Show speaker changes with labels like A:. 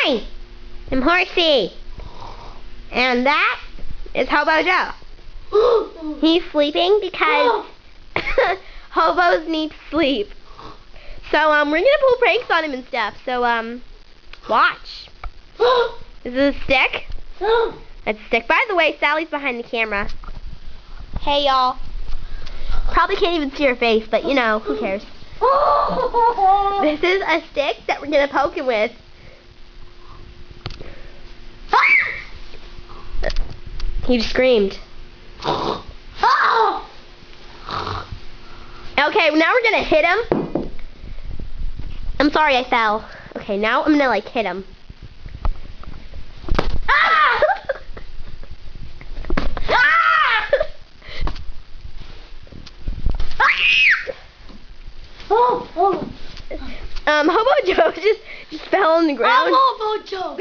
A: Hi, I'm Horsey. And that is Hobo Joe. He's sleeping because hobos need sleep. So we're gonna pull pranks on him and stuff. So watch. This is a stick. It's a stick. By the way, Sally's behind the camera. Hey y'all. Probably can't even see her face, but you know, who cares? This is a stick that we're gonna poke him with. He just screamed. Okay, now we're gonna hit him. I'm sorry I fell. Okay, now I'm gonna like hit him. Ah!
B: Ah!
A: Hobo Joe just fell on the ground.
B: I'm Hobo Joe.